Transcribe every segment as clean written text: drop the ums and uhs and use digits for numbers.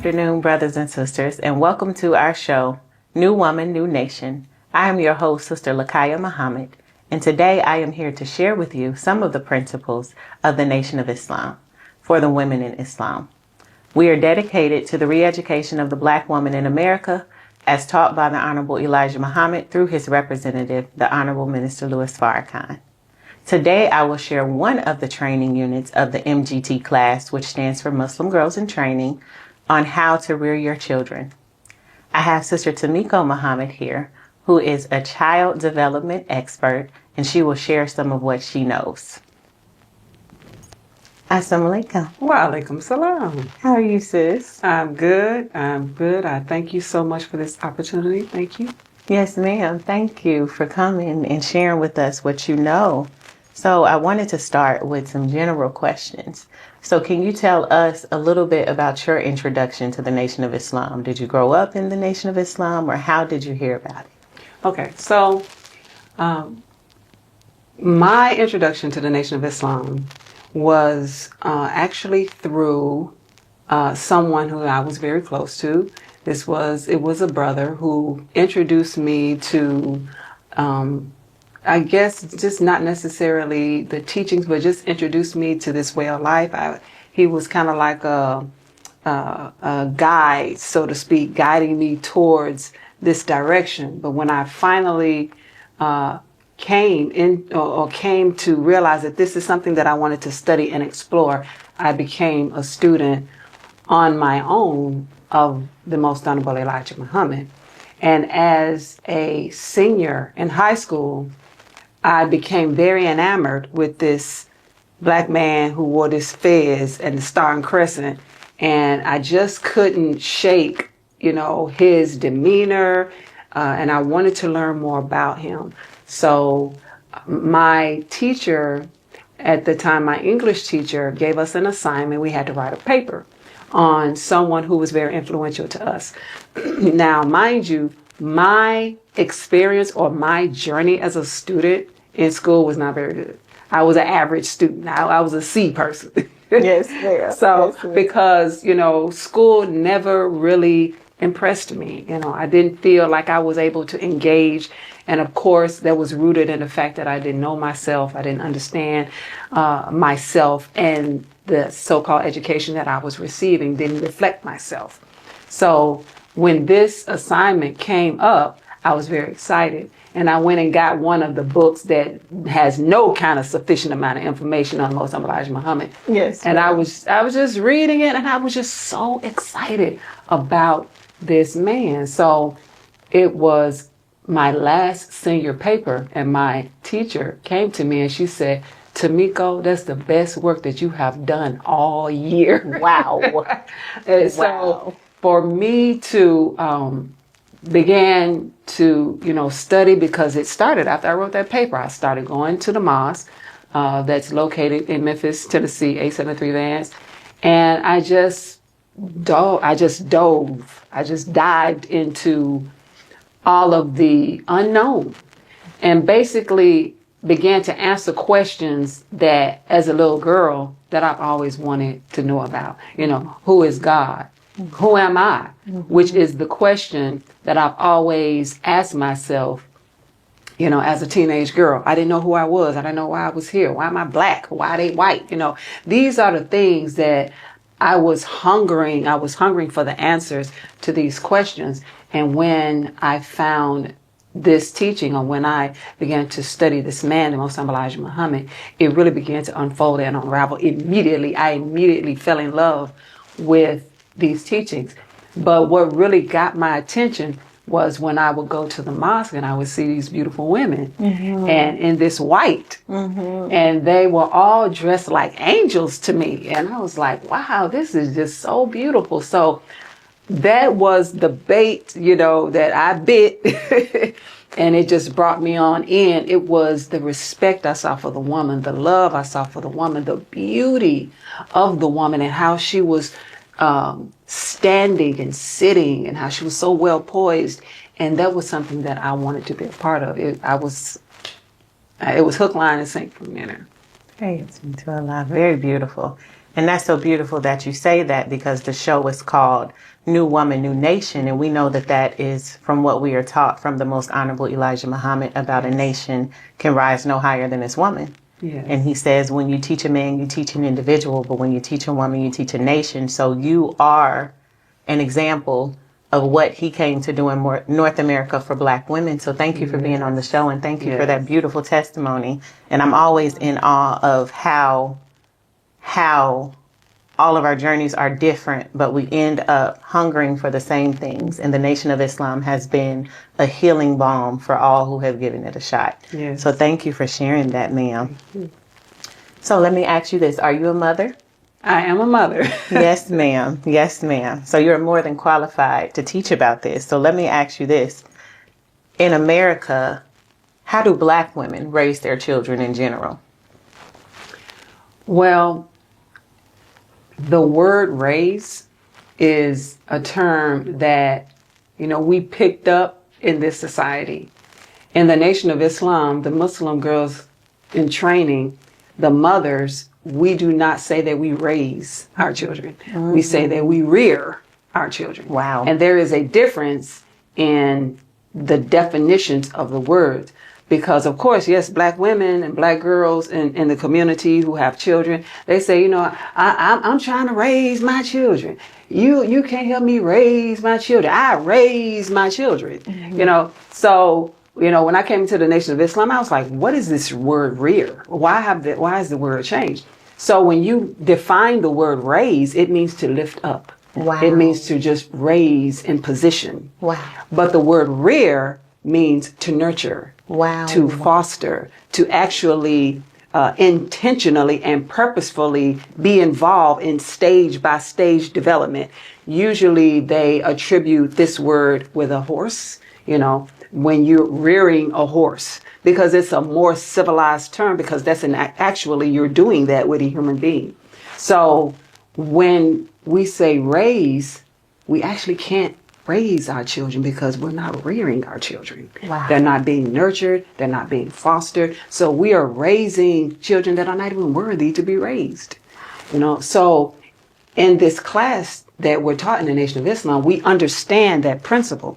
afternoon, brothers and sisters, and welcome to our show, New Woman, New Nation. I am your host, Sister Lakaya Muhammad, and today I am here to share with you some of the principles of the Nation of Islam for the women in Islam. We are dedicated to the re-education of the Black woman in America as taught by the Honorable Elijah Muhammad through his representative, the Honorable Minister Louis Farrakhan. Today, I will share one of the training units of the MGT class, which stands for Muslim Girls in Training, on how to rear your children. I have Sister Tamiko Muhammad here, who is a child development expert, and she will share some of what she knows. Assalamu alaikum. Wa alaikum salam. How are you, sis? I'm good. I thank you so much for this opportunity. Thank you. Yes, ma'am. Thank you for coming and sharing with us what you know. So I wanted to start with some general questions. So can you tell us a little bit about your introduction to the Nation of Islam? Did you grow up in the Nation of Islam, or how did you hear about it? Okay, so my introduction to the Nation of Islam was actually through someone who I was very close to. It was a brother who introduced me to I guess just not necessarily the teachings, but just introduced me to this way of life. He was kind of like a guide, so to speak, guiding me towards this direction. But when I finally came to realize that this is something that I wanted to study and explore, I became a student on my own of the Most Honorable Elijah Muhammad. And as a senior in high school, I became very enamored with this black man who wore this fez and the star and crescent, and I just couldn't shake, his demeanor, and I wanted to learn more about him. So my teacher at the time, my English teacher, gave us an assignment. We had to write a paper on someone who was very influential to us. Now, mind you, my experience or my journey as a student in school was not very good. I was an average student. I was a C person. Yes, yeah. So, because, school never really impressed me. I didn't feel like I was able to engage. And of course, that was rooted in the fact that I didn't know myself. I didn't understand myself, and the so-called education that I was receiving didn't reflect myself. So when this assignment came up, I was very excited. And I went and got one of the books that has no kind of sufficient amount of information on Most Honorable Elijah Muhammad. Yes. And I was just reading it, and I was just so excited about this man. So it was my last senior paper, and my teacher came to me and she said, "Tamiko, that's the best work that you have done all year." Wow. And so for me to began to, study, because it started after I wrote that paper. I started going to the mosque that's located in Memphis, Tennessee, 873 Vance. And I just dived into all of the unknown and basically began to answer questions that, as a little girl, that I've always wanted to know about. Who is God? Who am I? Which is the question that I've always asked myself, as a teenage girl. I didn't know who I was. I didn't know why I was here. Why am I black? Why are they white? These are the things that I was hungering for the answers to these questions. And when I found this teaching, or when I began to study this man, the Most Honorable Elijah Muhammad, it really began to unfold and unravel immediately. I immediately fell in love with these teachings. But what really got my attention was when I would go to the mosque and I would see these beautiful women, and in this white, and they were all dressed like angels to me. And I was like, wow, this is just so beautiful. So that was the bait, that I bit and it just brought me on in. It was the respect I saw for the woman, the love I saw for the woman, the beauty of the woman, and how she was standing and sitting, and how she was so well poised. And that was something that I wanted to be a part of. It was hook, line, and sinker from there. Praise be to Allah. Very beautiful. And that's so beautiful that you say that, because the show is called New Woman, New Nation. And we know that that is from what we are taught from the Most Honorable Elijah Muhammad about a nation can rise no higher than its woman. Yes. And he says, when you teach a man, you teach an individual, but when you teach a woman, you teach a nation. So you are an example of what he came to do in North America for Black women. So thank you for being on the show, and thank you for that beautiful testimony. And I'm always in awe of how all of our journeys are different, but we end up hungering for the same things. And the Nation of Islam has been a healing balm for all who have given it a shot. Yes. So thank you for sharing that, ma'am. So let me ask you this. Are you a mother? I am a mother. Yes, ma'am. Yes, ma'am. So you're more than qualified to teach about this. So let me ask you this. In America, how do Black women raise their children in general? Well, the word raise is a term that, we picked up in this society. In the Nation of Islam, the Muslim girls in training, the mothers, we do not say that we raise our children. Mm-hmm. We say that we rear our children. Wow. And there is a difference in the definitions of the words. Because, of course, yes, Black women and Black girls in the community who have children, they say, I'm trying to raise my children. You can't help me raise my children. I raise my children. Mm-hmm. So, when I came to the Nation of Islam, I was like, what is this word rear? Why is the word changed? So when you define the word raise, it means to lift up. Wow. It means to just raise in position. Wow. But the word rear means to nurture. Wow. To foster, to actually intentionally and purposefully be involved in stage by stage development. Usually they attribute this word with a horse, when you're rearing a horse, because it's a more civilized term, because actually you're doing that with a human being. So when we say raise, we actually can't raise our children because we're not rearing our children. Wow. They're not being nurtured. They're not being fostered. So we are raising children that are not even worthy to be raised. So in this class that we're taught in the Nation of Islam, we understand that principle,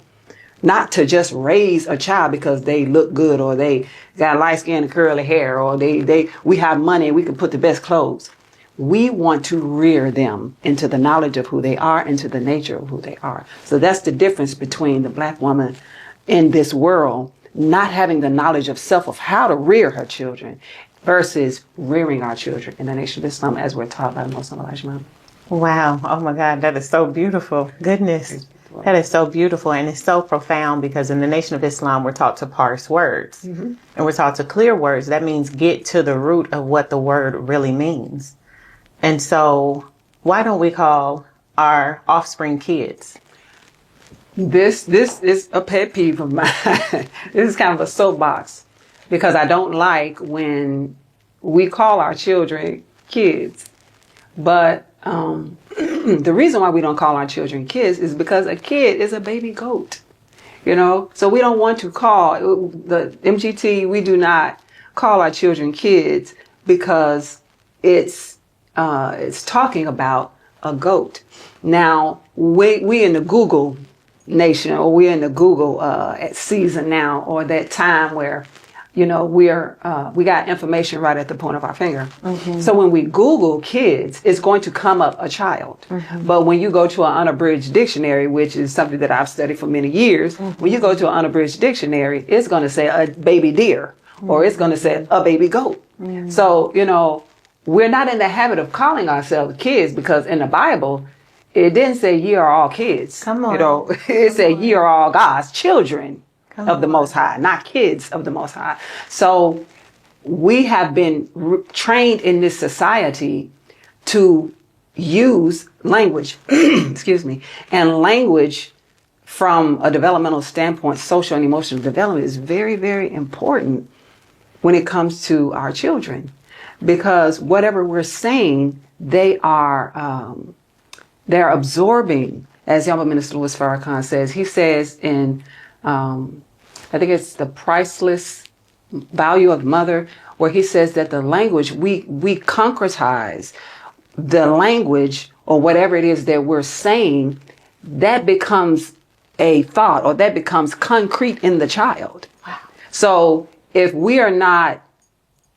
not to just raise a child because they look good or they got light skin and curly hair or we have money and we can put the best clothes. We want to rear them into the knowledge of who they are, into the nature of who they are. So that's the difference between the Black woman in this world not having the knowledge of self, of how to rear her children, versus rearing our children in the Nation of Islam as we're taught by the Muslim Elijah Muhammad. Wow. Oh my God, that is so beautiful. Goodness. That is so beautiful, and it's so profound, because in the Nation of Islam, we're taught to parse words. Mm-hmm. And we're taught to clear words. That means get to the root of what the word really means. And so why don't we call our offspring kids? This is a pet peeve of mine. This is kind of a soapbox, because I don't like when we call our children kids. But the reason why we don't call our children kids is because a kid is a baby goat. So we don't want to call the MGT. We do not call our children kids because it's talking about a goat. Now, we in the Google nation, or we're in the Google season now, or that time where, we got information right at the point of our finger. Mm-hmm. So when we Google kids, it's going to come up a child. Mm-hmm. But when you go to an unabridged dictionary, which is something that I've studied for many years, mm-hmm. when you go to an unabridged dictionary, it's going to say a baby deer, mm-hmm. or it's going to say a baby goat. Mm-hmm. So, we're not in the habit of calling ourselves kids, because in the Bible, it didn't say ye are all kids. Come on. It said ye are all God's children of the Most High, not kids of the Most High. So we have been trained in this society to use language, excuse me, and language from a developmental standpoint, social and emotional development is very, very important when it comes to our children. Because whatever we're saying, they're absorbing, as Yama Minister Louis Farrakhan says. He says in, I think it's The Priceless Value of the Mother, where he says that the language, we concretize the language or whatever it is that we're saying that becomes a thought, or that becomes concrete in the child. Wow. So if we are not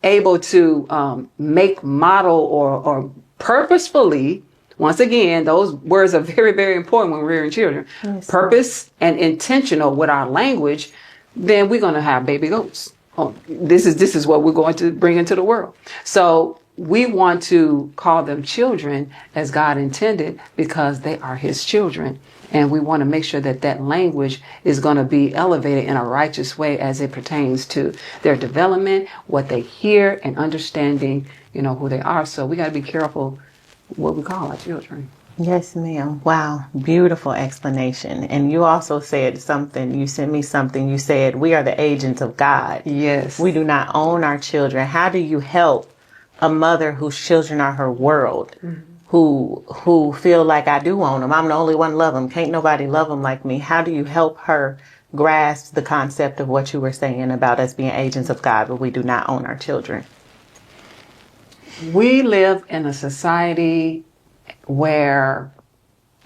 able to make, model, or purposefully, once again, those words are very, very important when we're rearing children, Yes, purpose and intentional with our language, then we're going to have baby goats. Oh, this is what we're going to bring into the world. So we want to call them children as God intended, because they are his children. And we want to make sure that that language is going to be elevated in a righteous way as it pertains to their development, what they hear, and understanding, who they are. So we got to be careful what we call our children. Yes, ma'am. Wow. Beautiful explanation. And you also said something, you sent me something, you said we are the agents of God. Yes. We do not own our children. How do you help a mother whose children are her world, who feel like I do own them? I'm the only one love them. Can't nobody love them like me. How do you help her grasp the concept of what you were saying about us being agents of God, but we do not own our children? We live in a society where,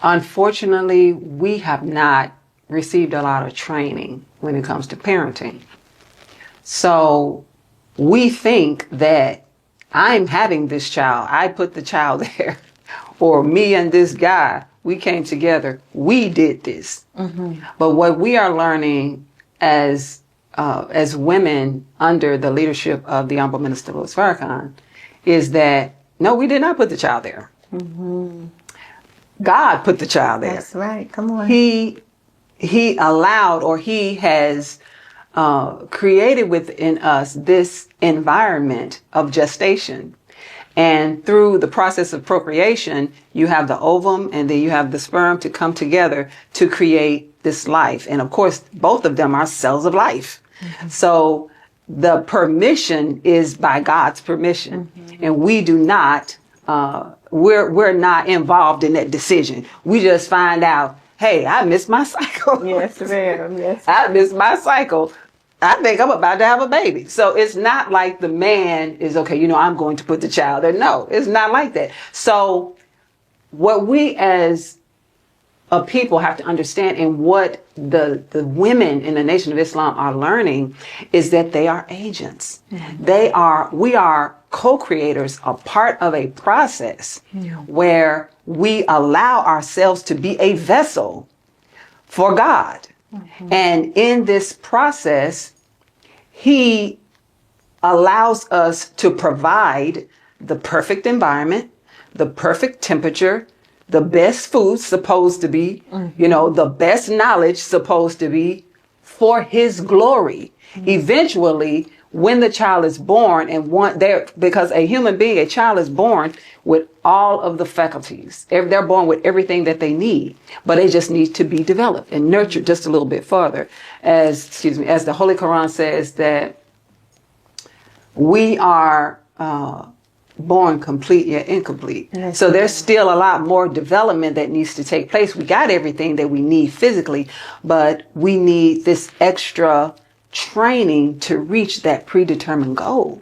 unfortunately, we have not received a lot of training when it comes to parenting. So we think that I'm having this child, I put the child there, or me and this guy, we came together, we did this. Mm-hmm. But what we are learning as women under the leadership of the Honorable Minister Louis Farrakhan is that, no, we did not put the child there. Mm-hmm. God put the child there. That's right. Come on. He allowed, or he has created within us this environment of gestation. And through the process of procreation, you have the ovum and then you have the sperm to come together to create this life. And of course, both of them are cells of life. Mm-hmm. So the permission is by God's permission. Mm-hmm. And we do not, we're not involved in that decision. We just find out, hey, I missed my cycle. Yes, ma'am. Yes. I missed my cycle. I think I'm about to have a baby. So it's not like the man is, okay, I'm going to put the child there. No, it's not like that. So what we as a people have to understand, and what the women in the Nation of Islam are learning, is that they are agents. Mm-hmm. We are co-creators, a part of a process where we allow ourselves to be a vessel for God. Mm-hmm. And in this process, he allows us to provide the perfect environment, the perfect temperature, the best food supposed to be, the best knowledge supposed to be, for his glory. Mm-hmm. Eventually, when the child is born, because a human being, a child is born with all of the faculties. They're born with everything that they need, but they just need to be developed and nurtured just a little bit further. As the Holy Quran says that we are born complete yet incomplete. Yes, so there's still a lot more development that needs to take place. We got everything that we need physically, but we need this extra training to reach that predetermined goal.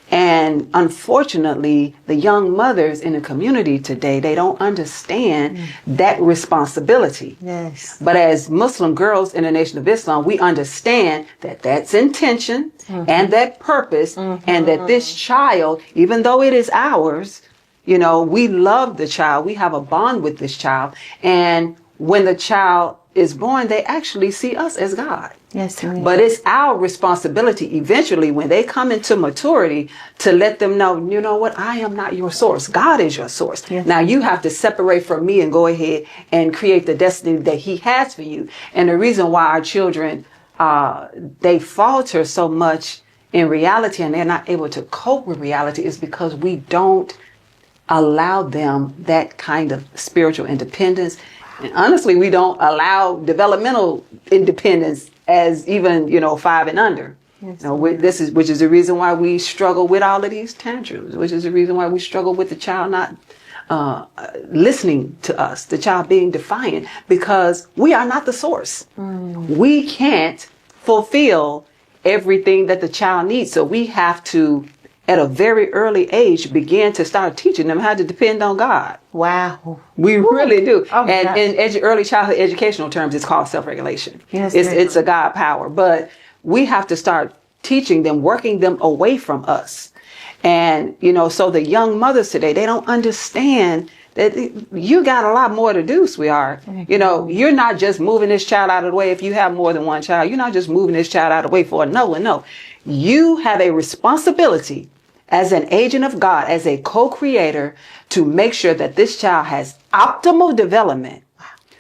And unfortunately, the young mothers in the community today, they don't understand that responsibility. Yes. But as Muslim girls in the Nation of Islam, we understand that that's intention and that purpose, and that this child, even though it is ours, we love the child. We have a bond with this child. And when the child is born, they actually see us as God. Yes, ma'am. But it's our responsibility eventually, when they come into maturity, to let them know, what, I am not your source. God is your source. Yes. Now you have to separate from me and go ahead and create the destiny that he has for you. And the reason why our children, they falter so much in reality and they're not able to cope with reality is because we don't allow them that kind of spiritual independence. And honestly, we don't allow developmental independence as even, 5 and under. Yes. Which is the reason why we struggle with all of these tantrums, which is the reason why we struggle with the child not listening to us, the child being defiant, because we are not the source. We can't fulfill everything that the child needs. So we have to at a very early age began to start teaching them how to depend on God. Wow. We really do. Oh, and in early childhood educational terms, it's called self-regulation. Yes, it's a God power. But we have to start teaching them, working them away from us. And, so the young mothers today, they don't understand that you got a lot more to do, sweetheart. You're not just moving this child out of the way. If you have more than one child, you're not just moving this child out of the way for another one. No, you have a responsibility as an agent of God, as a co-creator, to make sure that this child has optimal development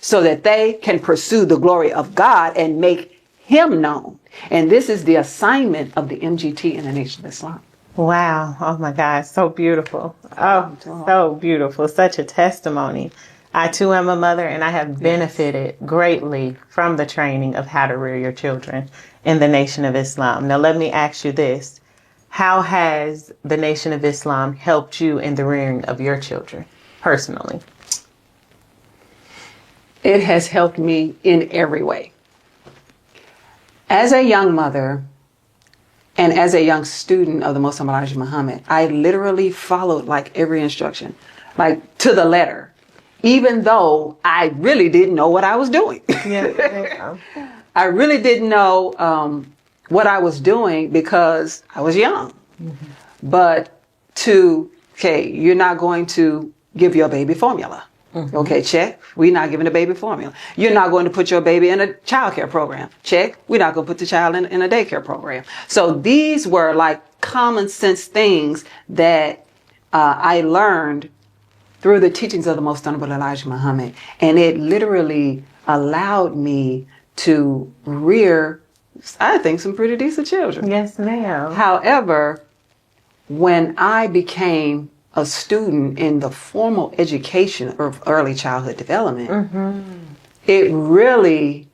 so that they can pursue the glory of God and make him known. And this is the assignment of the MGT in the Nation of Islam. Wow. Oh my God. So beautiful. Oh, so beautiful. Such a testimony. I too am a mother, and I have benefited greatly from the training of how to rear your children in the Nation of Islam. Now, let me ask you this. How has the Nation of Islam helped you in the rearing of your children personally? It has helped me in every way. As a young mother, and as a young student of the Most High Elijah Muhammad, I literally followed like every instruction, like to the letter, even though I really didn't know what I was doing. Yeah. I really didn't know what I was doing because I was young. Mm-hmm. But you're not going to give your baby formula. Mm-hmm. Okay, check. We're not giving the baby formula. You're not going to put your baby in a childcare program. Check. We're not going to put the child in a daycare program. So these were like common sense things that I learned through the teachings of the Most Honorable Elijah Muhammad. And it literally allowed me to rear, I think, some pretty decent children. Yes, ma'am. However, when I became a student in the formal education of early childhood development, mm-hmm. it really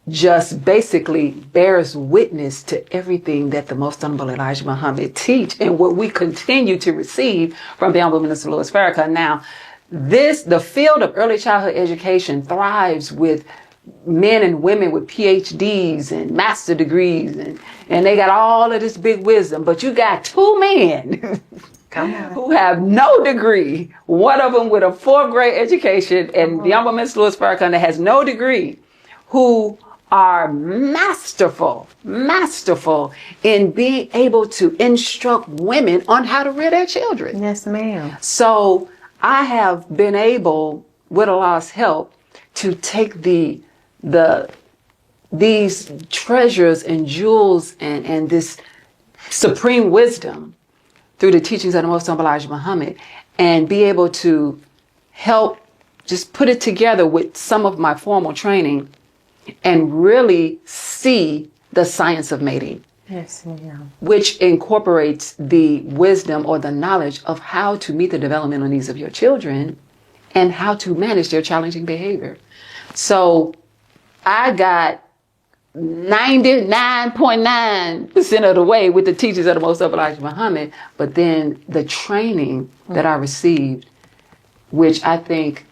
just basically bears witness to everything that the Most Honorable Elijah Muhammad teach and what we continue to receive from the Honorable Minister Louis Farrakhan. Now, the field of early childhood education thrives with men and women with PhDs and master degrees, and they got all of this big wisdom, but you got two men who have no degree, one of them with a 4th grade education, and the Honorable Minister Louis Farrakhan that has no degree, who are masterful in being able to instruct women on how to rear their children. Yes, ma'am. So I have been able, with Allah's help, to take these treasures and jewels and this supreme wisdom through the teachings of the Most Honorable Elijah Muhammad and be able to help just put it together with some of my formal training and really see the science of mating. Yes, ma'am. Which incorporates the wisdom or the knowledge of how to meet the developmental needs of your children and how to manage their challenging behavior. So I got 99.9% of the way with the teachings of the Most Honorable Elijah Muhammad, but then the training that I received, which I think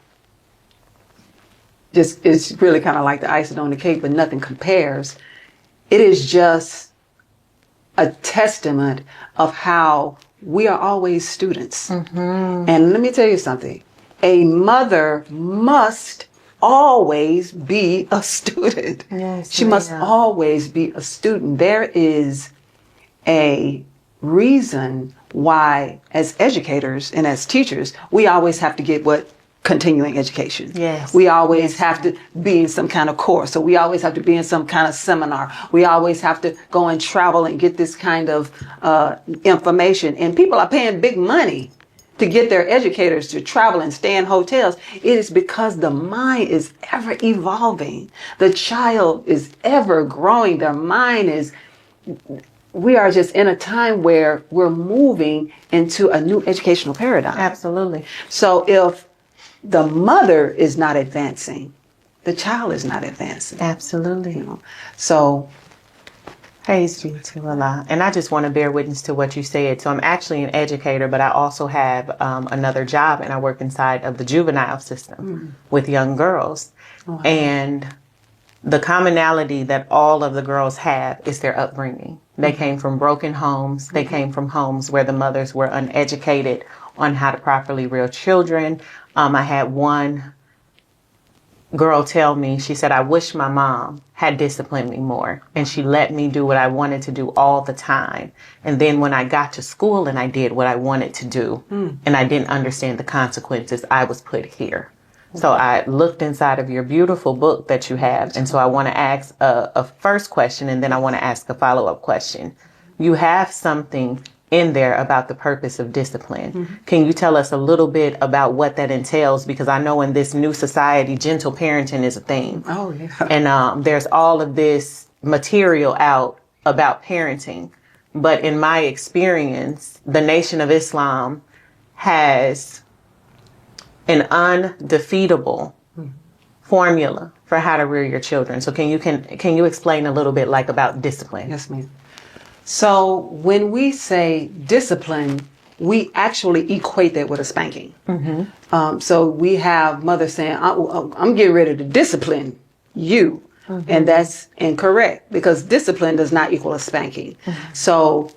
just is really kind of like the icing on the cake, but nothing compares. It is just a testament of how we are always students. Mm-hmm. And let me tell you something. A mother must always be a student. Yes, she must always be a student. There is a reason why, as educators and as teachers, we always have to get continuing education. Yes. We always have to be in some kind of course. So we always have to be in some kind of seminar. We always have to go and travel and get this kind of information. And people are paying big money to get their educators to travel and stay in hotels. It is because the mind is ever evolving. The child is ever growing. Their mind is, we are just in a time where we're moving into a new educational paradigm. Absolutely. So if the mother is not advancing, the child is not advancing. Absolutely. So praise be to Allah. And I just want to bear witness to what you said. So I'm actually an educator, but I also have another job, and I work inside of the juvenile system with young girls. And the commonality that all of the girls have is their upbringing. They came from broken homes. They came from homes where the mothers were uneducated on how to properly rear children. I had one girl tell me, she said, I wish my mom had disciplined me more and she let me do what I wanted to do all the time. And then when I got to school and I did what I wanted to do and I didn't understand the consequences, I was put here. So I looked inside of your beautiful book that you have. And so I want to ask a first question and then I want to ask a follow-up question. You have something in there about the purpose of discipline. Can you tell us a little bit about what that entails? Because I know in this new society, gentle parenting is a thing. Oh, yeah. And there's all of this material out about parenting. But in my experience, the Nation of Islam has an undefeatable formula for how to rear your children. So can you explain a little bit about discipline? Yes, ma'am. So when we say discipline, we actually equate that with a spanking. So we have mothers saying, I'm getting ready to discipline you. And that's incorrect because discipline does not equal a spanking. So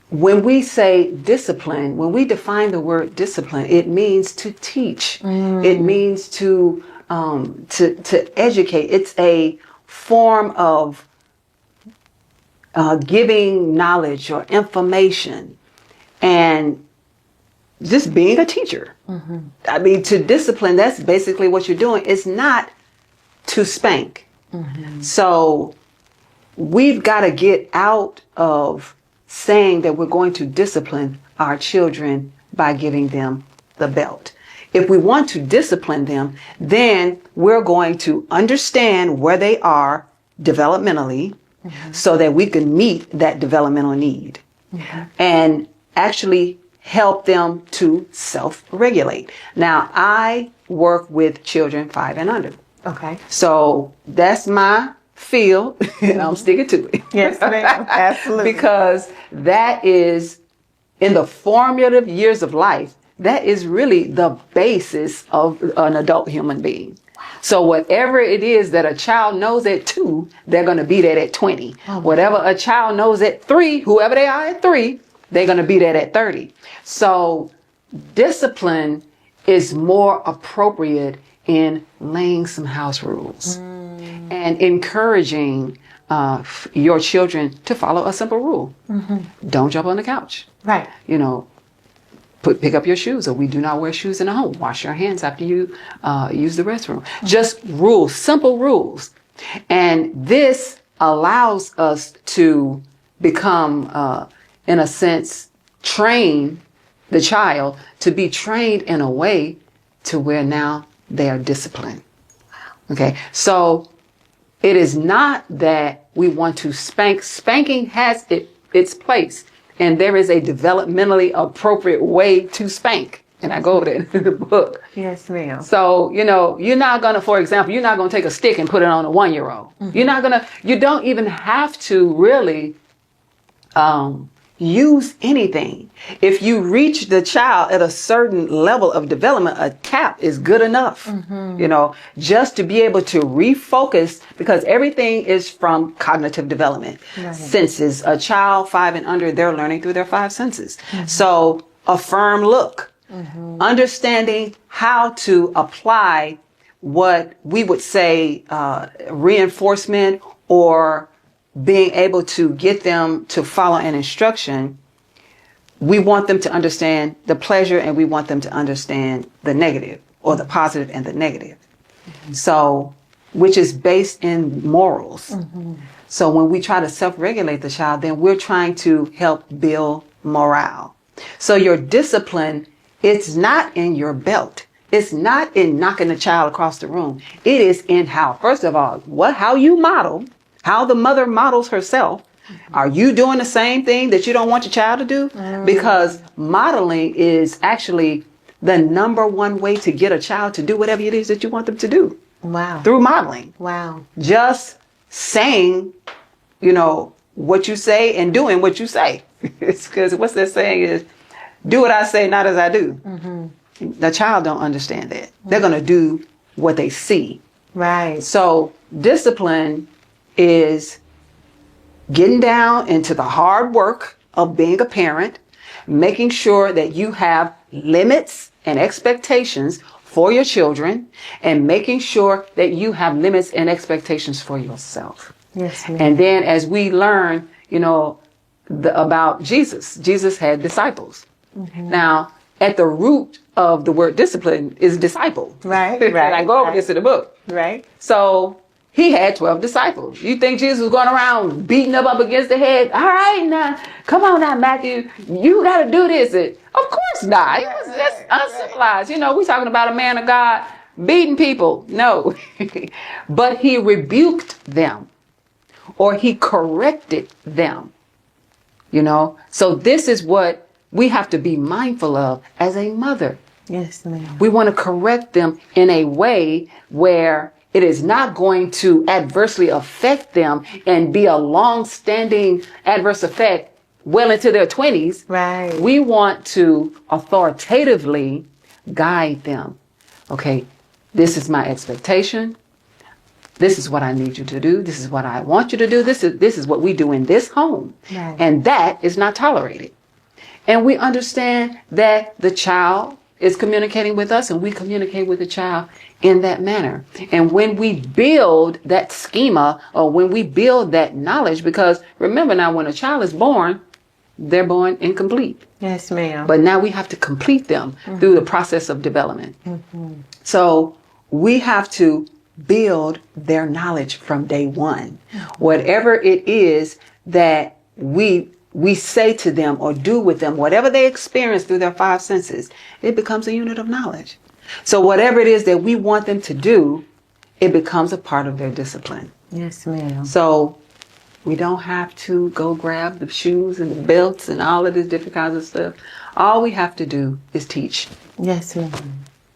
when we say discipline, when we define the word discipline, it means to teach. It means to educate. It's a form of giving knowledge or information and just being a teacher. I mean, to discipline, that's basically what you're doing. It's not to spank. So we've got to get out of saying that we're going to discipline our children by giving them the belt. If we want to discipline them, then we're going to understand where they are developmentally so that we can meet that developmental need and actually help them to self-regulate. Now, I work with children 5 and under. Okay. So that's my field and I'm sticking to it. Yes, ma'am. Absolutely. Because that is, in the formative years of life, that is really the basis of an adult human being. So whatever it is that a child knows at 2, they're going to be that at 20. Whatever a child knows at 3, whoever they are at 3, they're going to be that at 30. So discipline is more appropriate in laying some house rules and encouraging your children to follow a simple rule. Don't jump on the couch. Right. You know, pick up your shoes, or we do not wear shoes in the home. Wash your hands after you use the restroom. Just rules, simple rules. And this allows us to become, in a sense, train the child to be trained in a way to where now they are disciplined. Okay, so it is not that we want to spank. Spanking has its place, and there is a developmentally appropriate way to spank. And I go over that in the book. Yes, ma'am. So, you know, you're not going to, for example, you're not going to take a stick and put it on a 1-year-old. You don't even have to really use anything. If you reach the child at a certain level of development, a tap is good enough, you know, just to be able to refocus, because everything is from cognitive development. Senses. A child 5 and under, they're learning through their 5 senses. So a firm look, understanding how to apply what we would say reinforcement, or being able to get them to follow an instruction. We want them to understand the pleasure, and we want them to understand the negative, or the positive and the negative. So, which is based in morals. So when we try to self-regulate the child, then we're trying to help build morale. So your discipline, it's not in your belt. It's not in knocking the child across the room. It is in how, first of all, how you model, how the mother models herself. Are you doing the same thing that you don't want your child to do? Because modeling is actually the number one way to get a child to do whatever it is that you want them to do. Wow. Through modeling. Wow. Just saying, you know, what you say and doing what you say. It's because what's that saying is, do what I say, not as I do. The child don't understand that. They're going to do what they see. Right. So discipline is getting down into the hard work of being a parent, making sure that you have limits and expectations for your children, and making sure that you have limits and expectations for yourself. Yes, ma'am. And then as we learn, about Jesus had disciples. Now, at the root of the word discipline is disciple. Right. And I go over this in the book. Right. So he had 12 disciples. You think Jesus was going around beating them up against the head? All right, now, come on now, Matthew. You got to do this. Of course not. It was just uncivilized. We're talking about a man of God beating people. No. But he rebuked them, or he corrected them. So this is what we have to be mindful of as a mother. Yes, ma'am. We want to correct them in a way where it is not going to adversely affect them and be a long-standing adverse effect well into their 20s. Right. We want to authoritatively guide them. Okay, this is my expectation. This is what I need you to do. This is what I want you to do. This is what we do in this home. Right. And that is not tolerated. And we understand that the child is communicating with us, and we communicate with the child in that manner. And when we build that schema, or when we build that knowledge, because remember now, when a child is born, they're born incomplete. Yes, ma'am. But now we have to complete them through the process of development. So we have to build their knowledge from day one. Whatever it is that we say to them or do with them, whatever they experience through their five senses, it becomes a unit of knowledge. So whatever it is that we want them to do, it becomes a part of their discipline. Yes, ma'am. So we don't have to go grab the shoes and the belts and all of these different kinds of stuff. All we have to do is teach. Yes, ma'am.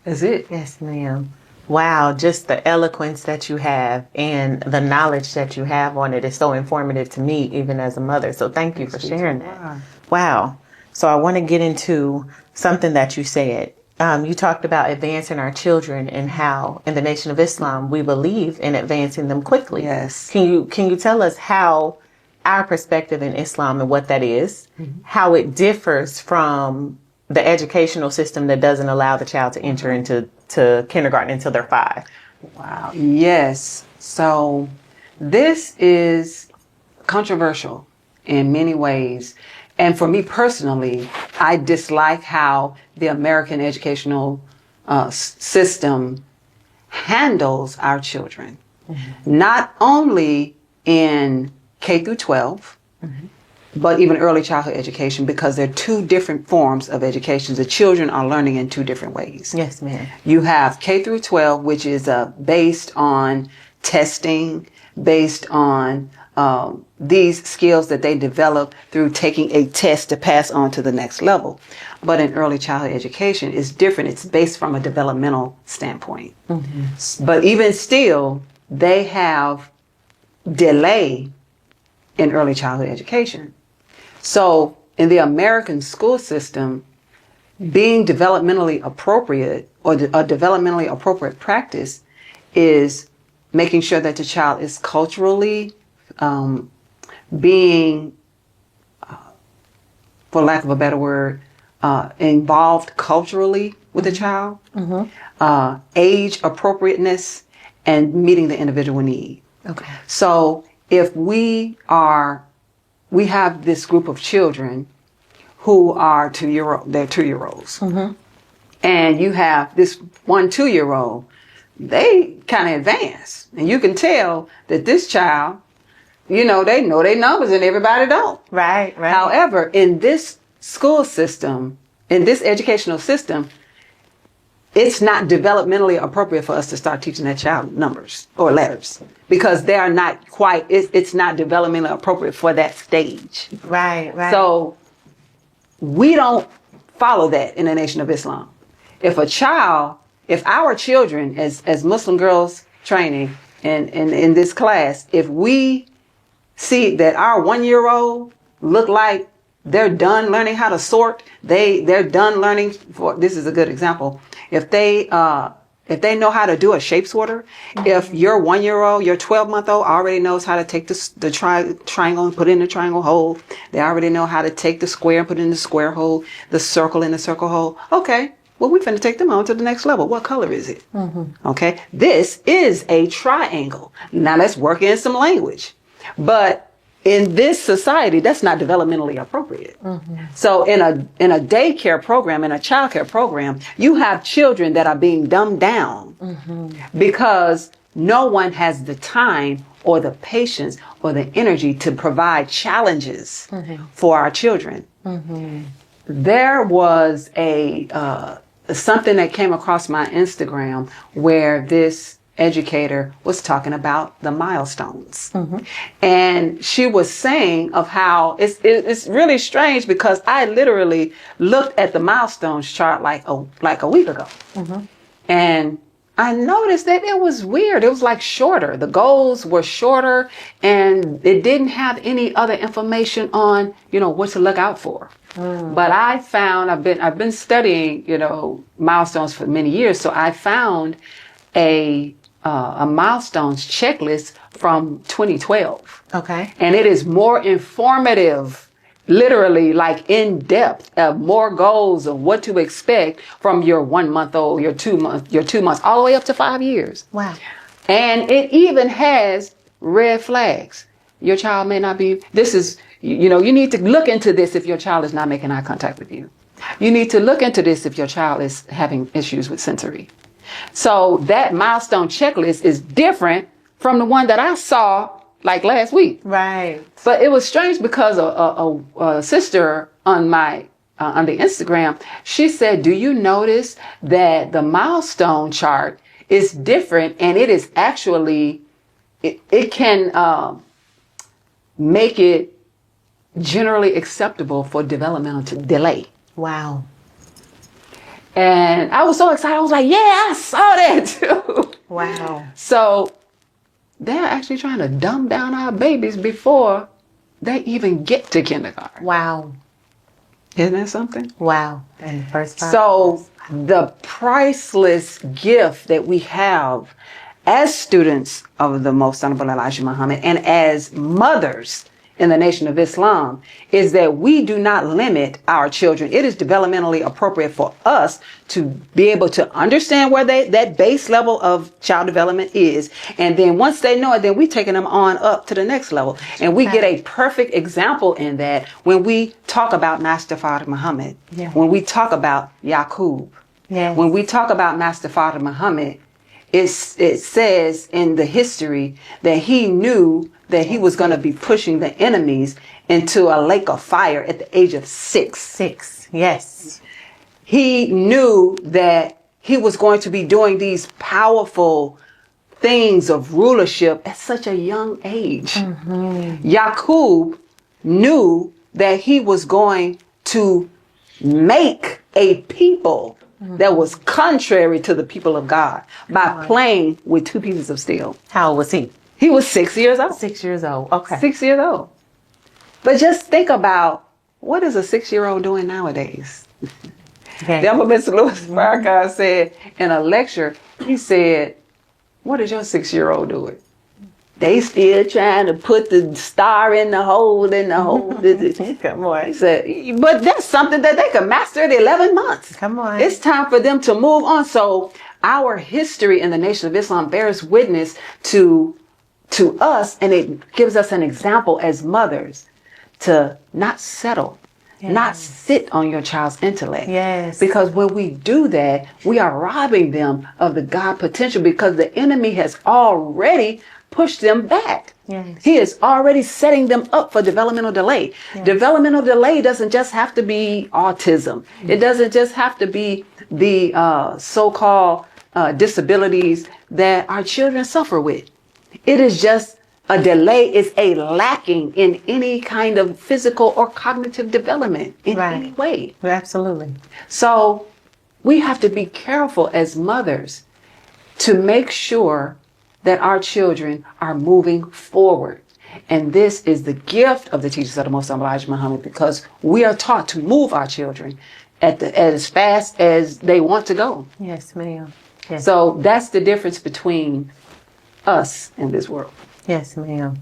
That's it. Yes, ma'am. Wow, just the eloquence that you have and the knowledge that you have on it is so informative to me, even as a mother. So thank you for sharing that. Wow. So I want to get into something that you said. You talked about advancing our children and how in the Nation of Islam, we believe in advancing them quickly. Yes. Can you tell us how our perspective in Islam and what that is, how it differs from the educational system that doesn't allow the child to enter into kindergarten until they're 5? Wow. Yes. So this is controversial in many ways. And for me personally, I dislike how the American educational system handles our children. Not only in K through 12, but even early childhood education, because they're two different forms of education. The children are learning in two different ways. Yes, ma'am. You have K through 12, which is based on testing, based on these skills that they develop through taking a test to pass on to the next level. But in early childhood education, it's different. It's based from a developmental standpoint. But even still, they have delay in early childhood education. So in the American school system, being developmentally appropriate, or a developmentally appropriate practice, is making sure that the child is culturally being, for lack of a better word, involved culturally with the child, age appropriateness, and meeting the individual need. Okay. So if we have this group of children who are they're 2-year-olds. And you have this 2-year-old, they kind of advance. And you can tell that this child, they know their numbers and everybody don't. Right. However, in this school system, in this educational system, it's not developmentally appropriate for us to start teaching that child numbers or letters, because they are not quite, it's not developmentally appropriate for that stage. Right. So we don't follow that in the Nation of Islam. If our children, as Muslim girls training in this class, if we see that our 1-year-old look like they're done learning how to sort, they're done learning, this is a good example. If they if they know how to do a shape sorter, if your 1-year-old, your 12-month-old already knows how to take the triangle and put it in the triangle hole, they already know how to take the square and put it in the square hole, the circle in the circle hole. Okay, well, we're finna take them on to the next level. What color is it? Okay, this is a triangle. Now let's work in some language. But in this society, that's not developmentally appropriate. So in a daycare program, in a childcare program, you have children that are being dumbed down because no one has the time or the patience or the energy to provide challenges for our children. There was something that came across my Instagram where this educator was talking about the milestones. And she was saying of how it's really strange because I literally looked at the milestones chart like a week ago. And I noticed that it was weird. It was like shorter. The goals were shorter and it didn't have any other information on, what to look out for. But I found, I've been studying, milestones for many years. So I found a milestones checklist from 2012. Okay. And it is more informative, literally like in depth of more goals of what to expect from your 1-month-old, your 2 months, all the way up to 5 years. Wow. And it even has red flags. Your child may not be, you need to look into this if your child is not making eye contact with you. You need to look into this if your child is having issues with sensory. So that milestone checklist is different from the one that I saw like last week. Right. But it was strange because a sister on my on the Instagram, she said, do you notice that the milestone chart is different and it is actually, it can make it generally acceptable for developmental delay. Wow. And I was so excited. I was like, yeah, I saw that too. Wow. So they're actually trying to dumb down our babies before they even get to kindergarten. Wow. Isn't that something? Wow. And first 5 So the priceless gift that we have as students of the Most Honorable Elijah Muhammad and as mothers in the Nation of Islam is that we do not limit our children. It is developmentally appropriate for us to be able to understand where that base level of child development is. And then once they know it, then we're taking them on up to the next level. And we get a perfect example in that when we talk about Master Father Muhammad, when we talk about Yaqub, when we talk about Master Father Muhammad, it says in the history that he knew that he was going to be pushing the enemies into a lake of fire at the age of 6. 6. Yes. He knew that he was going to be doing these powerful things of rulership at such a young age. Yaqub knew that he was going to make a people that was contrary to the people of God by playing with 2 pieces of steel. How old was he? He was 6 years old. 6 years old. Okay. 6 years old. But just think about, what is a 6-year-old doing nowadays? Okay. Then Mr. Louis Farrakhan said in a lecture, he said, what is your 6-year-old doing? They still trying to put the star in the hole, Come on. He said, but that's something that they can master at 11 months. Come on. It's time for them to move on. So our history in the Nation of Islam bears witness to us, and it gives us an example as mothers to not settle, not sit on your child's intellect. Yes. Because when we do that, we are robbing them of the God potential because the enemy has already pushed them back. Yes. He is already setting them up for developmental delay. Yes. Developmental delay doesn't just have to be autism. It doesn't just have to be the so-called disabilities that our children suffer with. It is just a delay, is a lacking in any kind of physical or cognitive development in any way. Absolutely. So we have to be careful as mothers to make sure that our children are moving forward. And this is the gift of the teachers of the Most Honorable Elijah Muhammad, because we are taught to move our children at as fast as they want to go. Yes, ma'am. Yes. So that's the difference between us in this world. Yes, ma'am.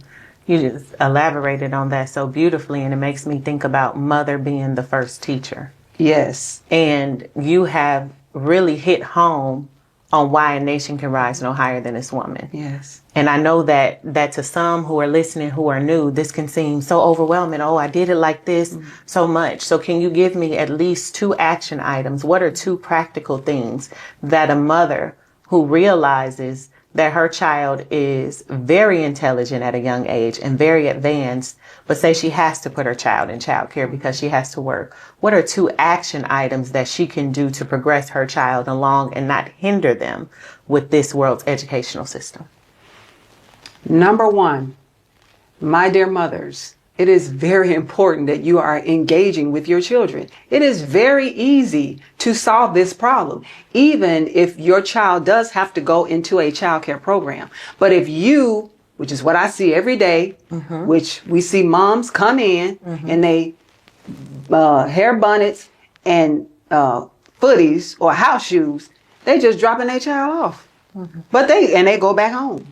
You just elaborated on that so beautifully, and it makes me think about mother being the first teacher. Yes. And you have really hit home on why a nation can rise no higher than its woman. Yes. And I know that to some who are listening who are new, this can seem so overwhelming. Oh, I did it like this so much. So can you give me at least 2 action items? What are 2 practical things that a mother who realizes that her child is very intelligent at a young age and very advanced, but say she has to put her child in childcare because she has to work? What are 2 action items that she can do to progress her child along and not hinder them with this world's educational system? Number 1, my dear mothers, it is very important that you are engaging with your children. It is very easy to solve this problem, even if your child does have to go into a childcare program. But if you, which is what I see every day, which we see moms come in and they hair bonnets and footies or house shoes, they just dropping their child off. But they go back home.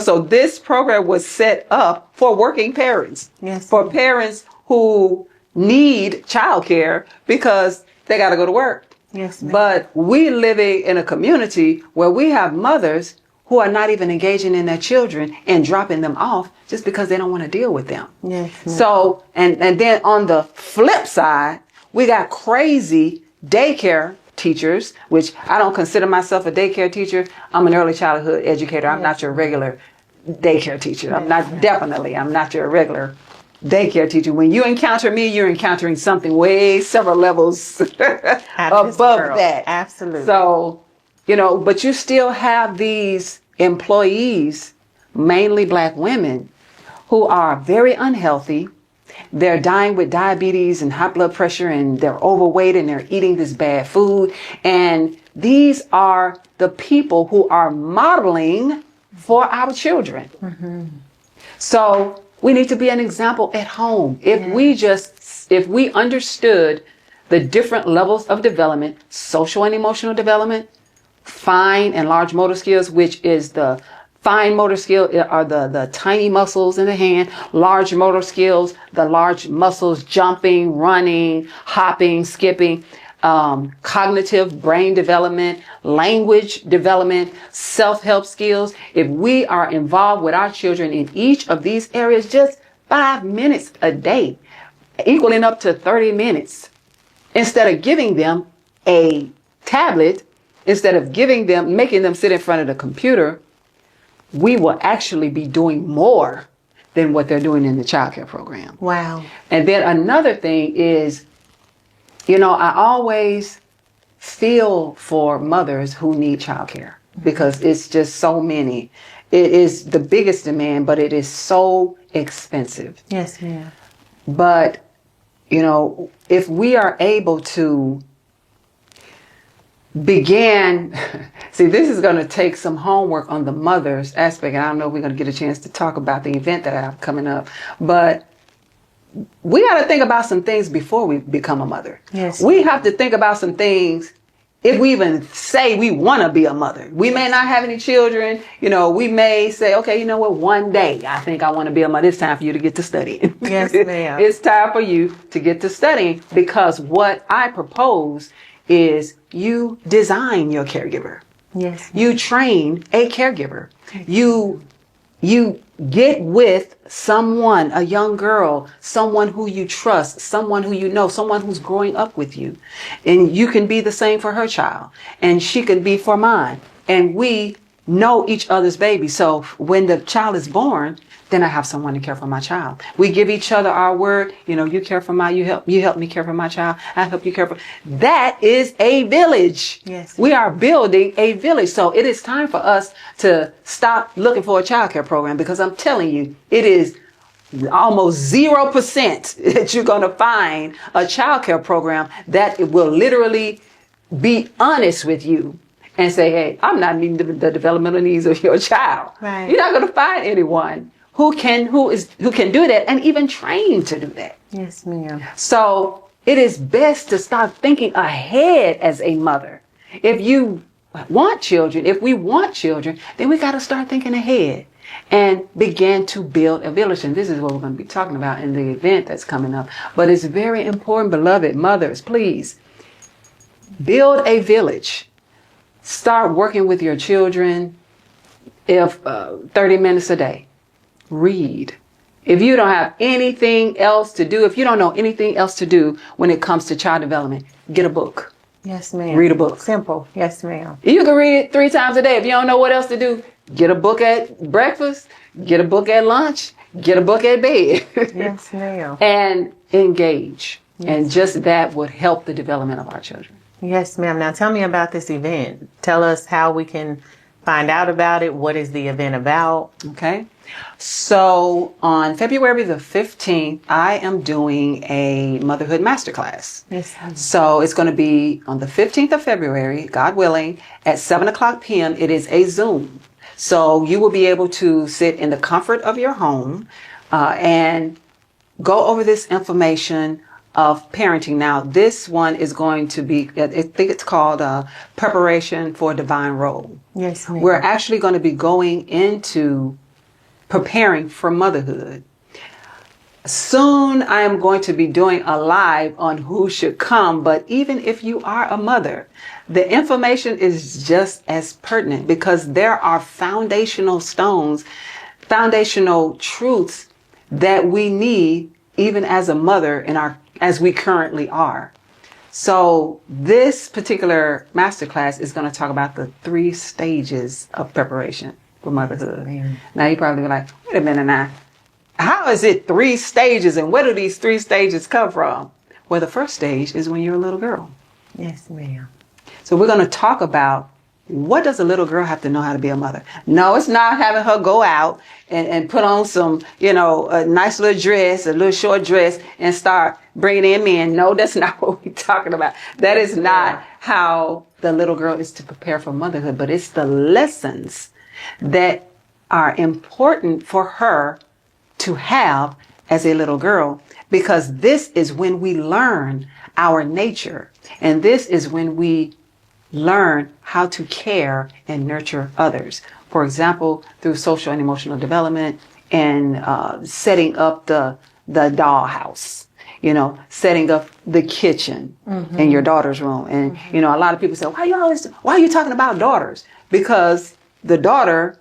So this program was set up for working parents, Yes. for parents who need childcare because they got to go to work. Yes, ma'am. But we living in a community where we have mothers who are not even engaging in their children and dropping them off just because they don't want to deal with them. Yes, ma'am. So, and then on the flip side, we got crazy daycare teachers, which I don't consider myself a daycare teacher. I'm an early childhood educator. I'm not your regular daycare teacher. I'm not your regular daycare teacher. When you encounter me, you're encountering something way several levels above that. Absolutely. So, but you still have these employees, mainly black women, who are very unhealthy. They're dying with diabetes and high blood pressure, and they're overweight and they're eating this bad food. And these are the people who are modeling for our children. So we need to be an example at home. If we understood the different levels of development, social and emotional development, fine and large motor skills, which is the fine motor skill are the tiny muscles in the hand. Large motor skills, the large muscles jumping, running, hopping, skipping. Cognitive brain development, language development, self-help skills. If we are involved with our children in each of these areas, just 5 minutes a day, equaling up to 30 minutes, instead of giving them a tablet, instead of making them sit in front of the computer, we will actually be doing more than what they're doing in the childcare program. Wow. And then another thing is, I always feel for mothers who need childcare because it's just so many. It is the biggest demand, but it is so expensive. Yes, ma'am. But, if we are able to see, this is going to take some homework on the mother's aspect, and I don't know if we're going to get a chance to talk about the event that I have coming up, but we got to think about some things before we become a mother. Yes. We have to think about some things if we even say we want to be a mother. We may not have any children. We may say, okay, one day I think I want to be a mother. It's time for you to get to studying. Yes, ma'am. It's time for you to get to studying, because what I propose is you design your caregiver. Yes. You train a caregiver. You get with someone, a young girl, someone who you trust, someone who you know, someone who's growing up with you. And you can be the same for her child, and she can be for mine. And we know each other's baby. So when the child is born, then I have someone to care for my child. We give each other our word. You care for you help me care for my child. I help you care for. That is a village. Yes. We are building a village. So it is time for us to stop looking for a childcare program, because I'm telling you, it is almost 0% that you're going to find a childcare program that it will literally be honest with you and say, hey, I'm not meeting the developmental needs of your child. Right. You're not going to find anyone who can do that and even train to do that. Yes, ma'am. So it is best to start thinking ahead as a mother. If you want children, if we want children, then we got to start thinking ahead and begin to build a village. And this is what we're going to be talking about in the event that's coming up. But it's very important, beloved mothers, please build a village. Start working with your children. If 30 minutes a day, read. If you don't have anything else to do, if you don't know anything else to do when it comes to child development, get a book. Yes, ma'am. Read a book. Simple. Yes, ma'am. You can read it 3 times a day. If you don't know what else to do, get a book at breakfast, get a book at lunch, get a book at bed. Yes, ma'am. And engage. Yes. And just that would help the development of our children. Yes, ma'am. Now tell me about this event. Tell us how we can find out about it. What is the event about? Okay. So on February the 15th, I am doing a motherhood masterclass. Yes. So it's going to be on the 15th of February, God willing, at 7:00 p.m. It is a Zoom. So you will be able to sit in the comfort of your home and go over this information of parenting. Now, this one is going to be, I think it's called Preparation for a Divine Role. Yes, ma'am. We're actually going to be going into preparing for motherhood. Soon I am going to be doing a live on who should come, but even if you are a mother, the information is just as pertinent because there are foundational stones, foundational truths that we need even as a mother as we currently are. So this particular masterclass is going to talk about the 3 stages of preparation for motherhood. Now you probably be like, wait a minute now. How is it 3 stages and where do these 3 stages come from? Well, the first stage is when you're a little girl. Yes, ma'am. So we're going to talk about what does a little girl have to know how to be a mother? No, it's not having her go out and put on some, a nice little dress, a little short dress and start bringing in men. No, that's not what we're talking about. That is not how the little girl is to prepare for motherhood, but it's the lessons that are important for her to have as a little girl, because this is when we learn our nature. And this is when we learn how to care and nurture others. For example, through social and emotional development and setting up the dollhouse, setting up the kitchen in your daughter's room. And, a lot of people say, why are you talking about daughters? Because the daughter,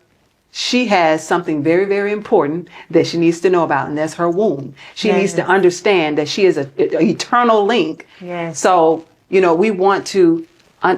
she has something very, very important that she needs to know about, and that's her womb. She needs to understand that she is an eternal link. Yes. So, we want to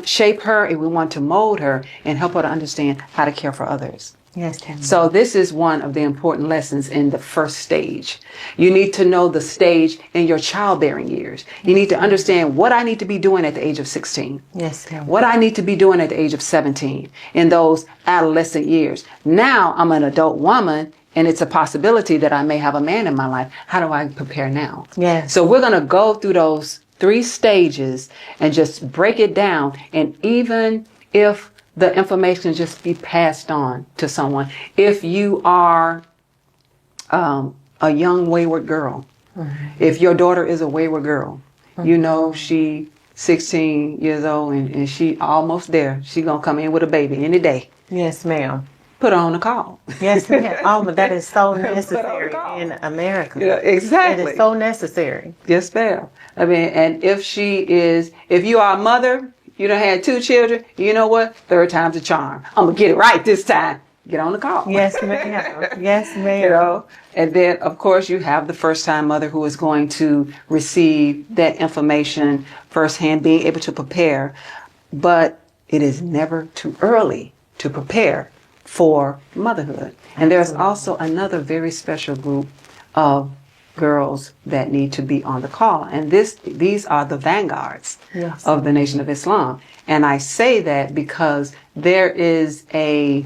shape her and we want to mold her and help her to understand how to care for others. Yes. So this is one of the important lessons in the first stage. You need to know the stage in your childbearing years. You need to understand what I need to be doing at the age of 16. Yes. What I need to be doing at the age of 17 in those adolescent years. Now I'm an adult woman and it's a possibility that I may have a man in my life. How do I prepare now? Yes. So we're going to go through those 3 stages and just break it down. And even if the information just be passed on to someone, if you are a young wayward girl, if your daughter is a wayward girl, she 16 years old and she almost there, she gonna come in with a baby any day. Yes, ma'am. Put her on a call. Yes, ma'am. Oh, but that is so necessary in America. Yeah, exactly. It is so necessary. Yes, ma'am. I mean, and if you are a mother, you done had 2 children, you know what? 3rd time's a charm. I'm going to get it right this time. Get on the call. Yes, ma'am. Yes, ma'am. And then, of course, you have the first-time mother who is going to receive that information firsthand, being able to prepare. But it is never too early to prepare for motherhood. And there's also another very special group of girls that need to be on the call. And these are the vanguards of the Nation of Islam. And I say that because there is a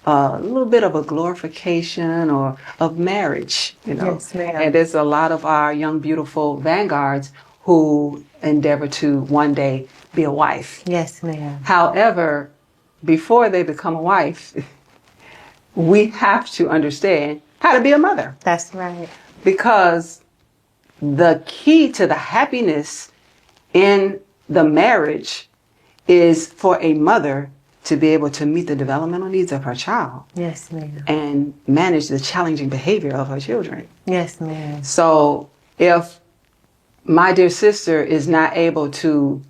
little bit of a glorification of marriage, Yes, ma'am. And there's a lot of our young, beautiful vanguards who endeavor to one day be a wife. Yes, ma'am. However, before they become a wife, we have to understand how to be a mother. That's right. Because the key to the happiness in the marriage is for a mother to be able to meet the developmental needs of her child Yes, ma'am. and manage the challenging behavior of her children. Yes, ma'am. So if my dear sister is not able to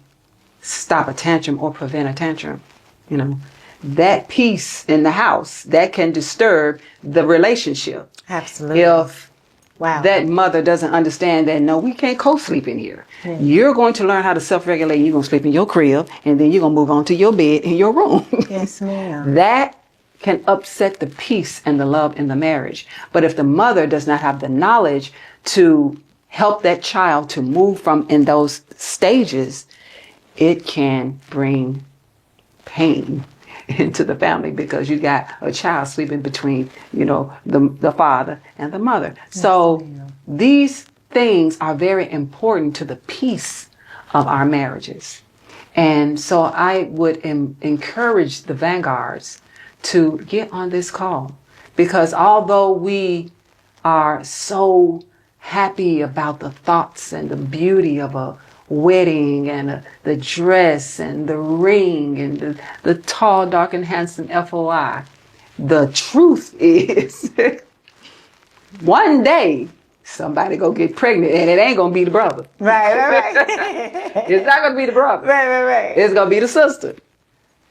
stop a tantrum or prevent a tantrum, you know, that peace in the house, that can disturb the relationship. Absolutely. If Wow. that mother doesn't understand that, no, we can't co-sleep in here. Yeah. You're going to learn how to self-regulate. You're going to sleep in your crib, and then you're going to move on to your bed in your room. Yes, ma'am. That can upset the peace and the love in the marriage. But if the mother does not have the knowledge to help that child to move from in those stages, it can bring pain into the family, because you got a child sleeping between, you know, the father and the mother. So these things are very important to the peace of our marriages. And so I would encourage the vanguards to get on this call, because although we are so happy about the thoughts and the beauty of a wedding and the dress and the ring and the tall, dark, and handsome FOI, the truth is one day somebody gonna get pregnant, and it ain't gonna be the brother. Right. It's not gonna be the brother. Right. It's gonna be the sister.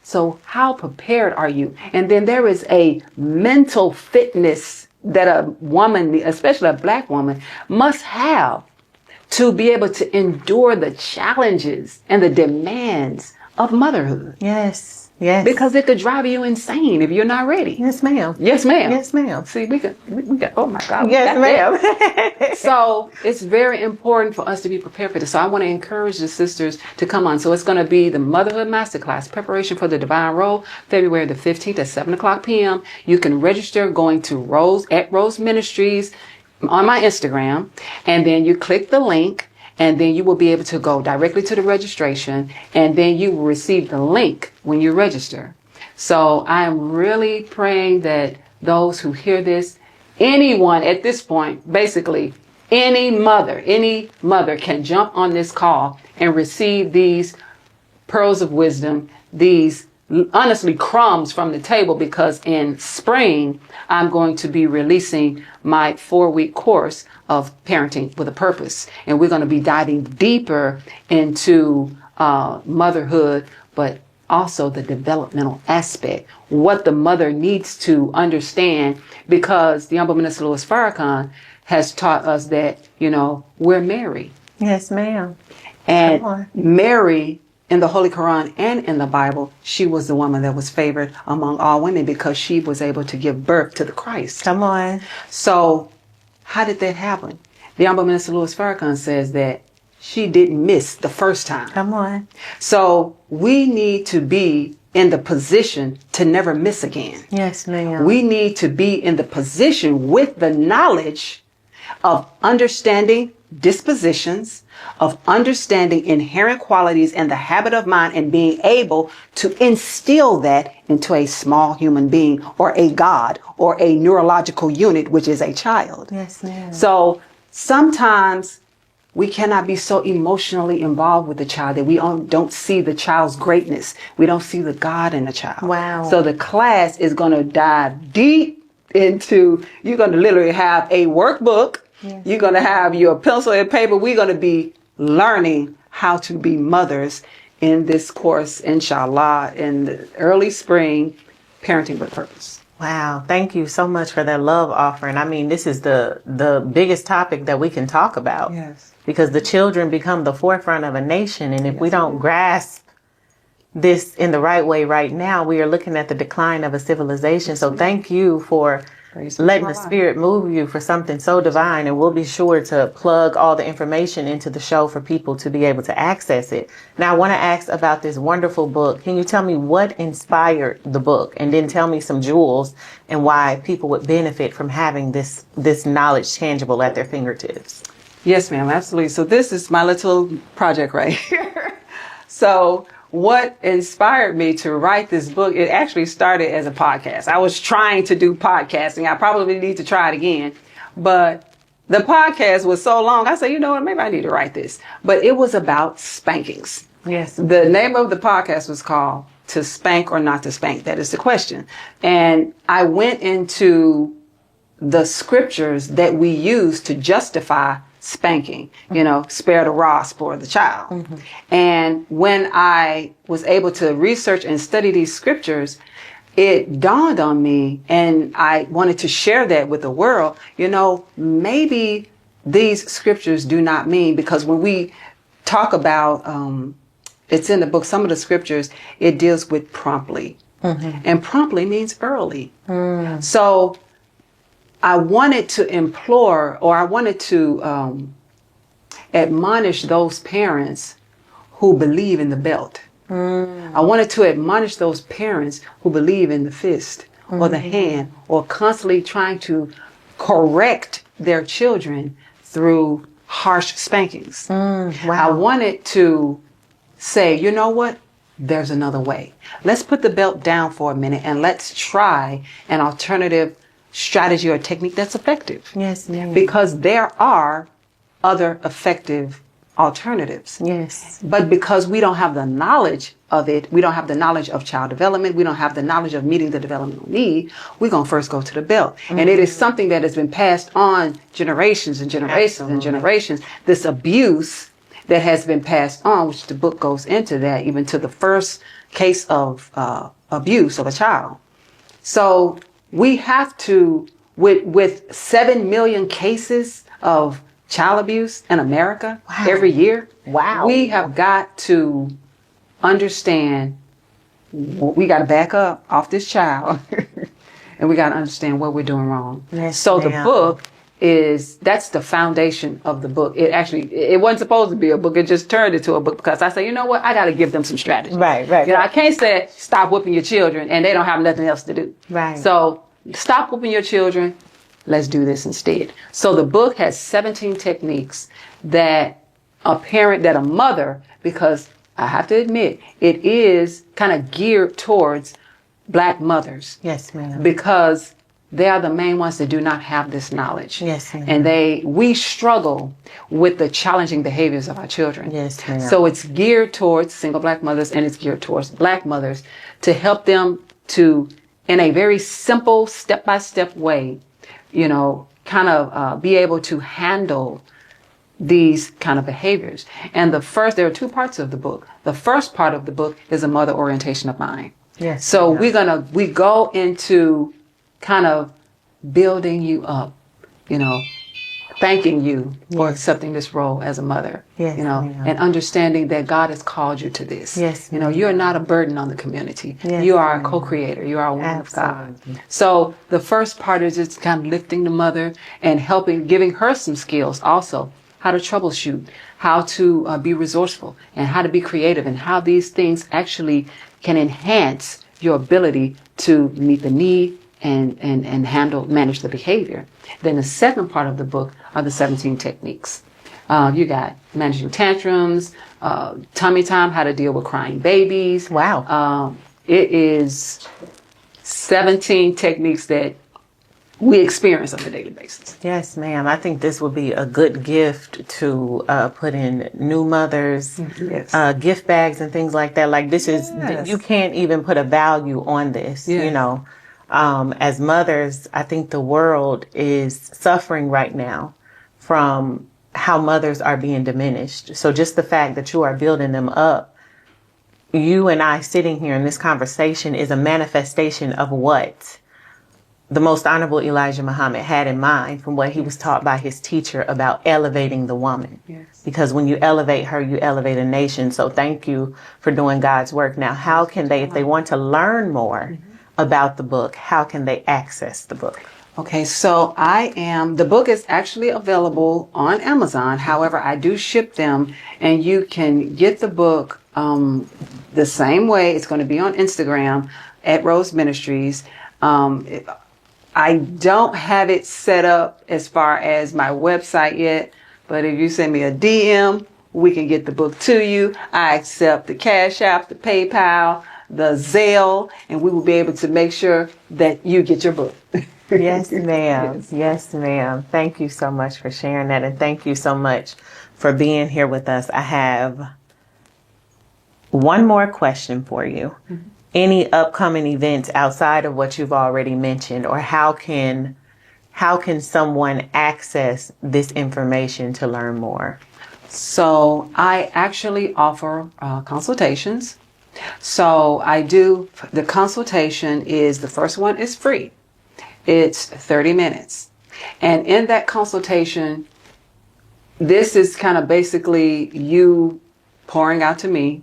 So how prepared are you? And then there is a mental fitness that a woman, especially a black woman, must have to be able to endure the challenges and the demands of motherhood. Yes. Because it could drive you insane if you're not ready. Yes, ma'am. Yes, ma'am. Yes, ma'am. See, we got, oh my God. Yes, ma'am. So it's very important for us to be prepared for this. So I want to encourage the sisters to come on. So it's going to be the Motherhood Masterclass, Preparation for the Divine Role, February the 15th at 7 o'clock p.m. You can register going to R.O.S.E Ministries on my Instagram, and then you click the link, and then you will be able to go directly to the registration, and then you will receive the link when you register. So I'm really praying that those who hear this, anyone at this point, basically any mother can jump on this call and receive these pearls of wisdom, these honestly crumbs from the table, because in spring I'm going to be releasing my 4-week course of Parenting with a Purpose, and we're going to be diving deeper into motherhood, but also the developmental aspect, what the mother needs to understand, because the Honorable Minister Louis Farrakhan has taught us that, you know, we're Mary. Yes, ma'am. And Mary, in the Holy Quran and in the Bible, she was the woman that was favored among all women, because she was able to give birth to the Christ. Come on. So how did that happen? The Honorable Minister Louis Farrakhan says that she didn't miss the first time. Come on. So we need to be in the position to never miss again. Yes, ma'am. We need to be in the position with the knowledge of understanding dispositions, of understanding inherent qualities and the habit of mind, and being able to instill that into a small human being, or a God, or a neurological unit, which is a child. Yes, ma'am. So sometimes we cannot be so emotionally involved with the child that we don't see the child's greatness. We don't see the God in the child. Wow. So the class is going to dive deep into, you're going to literally have a workbook. Yes. You're going to have your pencil and paper. We're going to be learning how to be mothers in this course, inshallah, in the early spring, Parenting with Purpose. Wow. Thank you so much for that love offering. I mean, this is the biggest topic that we can talk about. Yes. Because the children become the forefront of a nation. And if we don't grasp this in the right way right now, we are looking at the decline of a civilization. So thank you for letting the Spirit move you for something so divine. And we'll be sure to plug all the information into the show for people to be able to access it. Now, I want to ask about this wonderful book. Can you tell me what inspired the book? And then tell me some jewels and why people would benefit from having this knowledge tangible at their fingertips. Yes, ma'am. Absolutely. So this is my little project right here. So what inspired me to write this book, it actually started as a podcast. I was trying to do podcasting. I probably need to try it again. But the podcast was so long, I said, you know what, maybe I need to write this. But it was about spankings. Yes. The name of the podcast was called to spank or not to spank? That is the question. And I went into the scriptures that we use to justify spanking, spare the rod, spoil the child. And when I was able to research and study these scriptures, it dawned on me, and I wanted to share that with the world. Maybe these scriptures do not mean, because when we talk about, it's in the book, some of the scriptures, it deals with promptly. And promptly means early. So I wanted to implore, or I wanted to admonish those parents who believe in the belt. I wanted to admonish those parents who believe in the fist or the hand, or constantly trying to correct their children through harsh spankings. I wanted to say, you know what? There's another way. Let's put the belt down for a minute and let's try an alternative strategy or technique that's effective. Yes, ma'am. Because there are other effective alternatives. Yes. But because we don't have the knowledge of it, we don't have the knowledge of child development, we don't have the knowledge of meeting the developmental need, we're going to first go to the belt. And it is something that has been passed on generations and generations and generations. This abuse that has been passed on, which the book goes into that, even to the first case of abuse of a child. So we have to, with 7 million cases of child abuse in America every year. Wow. We have got to understand, we got to back up off this child and we got to understand what we're doing wrong. Yes, so ma'am. the book that's the foundation of the book. It wasn't supposed to be a book. It just turned into a book because I said, you know what? I got to give them some strategy. Right. I can't say stop whooping your children and they don't have nothing else to do. Right. So stop whooping your children. Let's do this instead. So the book has 17 techniques that a mother, because I have to admit, it is kind of geared towards Black mothers. Yes, ma'am. Because they are the main ones that do not have this knowledge. Yes, ma'am. And we struggle with the challenging behaviors of our children. Yes, ma'am. So it's geared towards single Black mothers, and it's geared towards Black mothers to help them to, in a very simple step-by-step way, kind of be able to handle these kind of behaviors. And there are two parts of the book. The first part of the book is a mother orientation of mind. Yes. So we go into kind of building you up, thanking you for accepting this role as a mother, Yes, ma'am. and understanding that God has called you to this. Yes, You're not a burden on the community. Yes, you are a ma'am. co-creator. You are a woman Absolutely. of God. So the first part is just kind of lifting the mother and giving her some skills also, how to troubleshoot, how to be resourceful, and how to be creative, and how these things actually can enhance your ability to meet the need and manage the behavior. Then the second part of the book are the 17 techniques. You got managing tantrums, tummy time, how to deal with crying babies. Wow. It is 17 techniques that we experience on a daily basis. Yes, ma'am. I think this would be a good gift to put in new mothers, Yes. gift bags and things like that. Like this is, Yes. you can't even put a value on this, Yes. As mothers, I think the world is suffering right now from how mothers are being diminished. So just the fact that you are building them up, you and I sitting here in this conversation is a manifestation of what the Most Honorable Elijah Muhammad had in mind from what he was taught by his teacher about elevating the woman. Yes. Because when you elevate her, you elevate a nation. So thank you for doing God's work. Now, how can they, if they want to learn more about the book, how can they access the book? Okay, so the book is actually available on Amazon. However, I do ship them, and you can get the book the same way. It's going to be on Instagram at R.O.S.E Ministries. I don't have it set up as far as my website yet, but if you send me a DM, we can get the book to you. I accept the Cash App, the PayPal, the Zelle, and we will be able to make sure that you get your book. Yes, ma'am. Yes. Yes, ma'am. Thank you so much for sharing that. And thank you so much for being here with us. I have one more question for you. any upcoming events outside of what you've already mentioned, or how can someone access this information to learn more? So I actually offer consultations. So I do, the consultation is, the first one is free. It's 30 minutes. And in that consultation, this is kind of basically you pouring out to me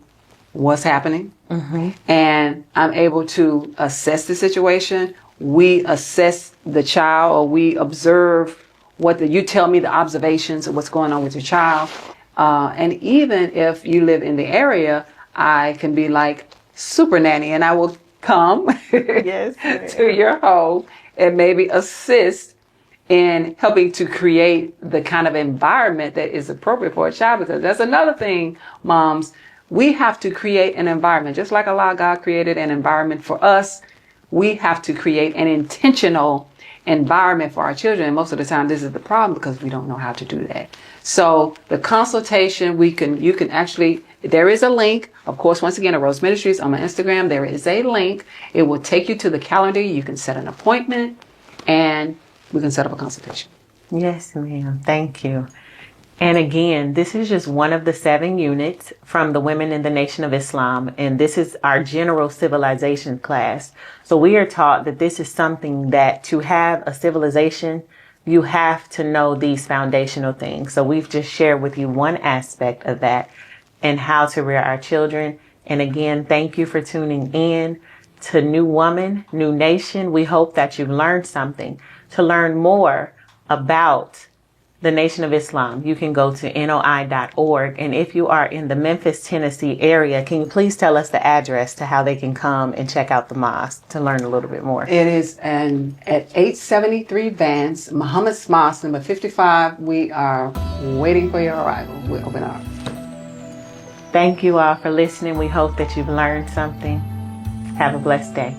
what's happening. And I'm able to assess the situation. We assess the child, or we observe you tell me the observations of what's going on with your child. And even if you live in the area, I can be like super nanny, and I will come Yes, to your home and maybe assist in helping to create the kind of environment that is appropriate for a child. Because that's another thing, moms, we have to create an environment. Just like Allah, God created an environment for us, we have to create an intentional environment for our children. And most of the time, this is the problem, because we don't know how to do that. So the consultation, you can actually, there is a link. Of course, once again, R.O.S.E Ministries on my Instagram, there is a link. It will take you to the calendar. You can set an appointment, and we can set up a consultation. Yes, ma'am. Thank you. And again, this is just one of the 7 units from the Women in the Nation of Islam. And this is our general civilization class. So we are taught that this is something that, to have a civilization, you have to know these foundational things. So we've just shared with you one aspect of that, and how to rear our children. And again, thank you for tuning in to New Woman, New Nation. We hope that you've learned something. To learn more about the Nation of Islam, you can go to NOI.org. And if you are in the Memphis, Tennessee area, can you please tell us the address to how they can come and check out the mosque to learn a little bit more? It is at 873 Vance, Muhammad's Mosque, number 55. We are waiting for your arrival. We're open up. Thank you all for listening. We hope that you've learned something. Have a blessed day.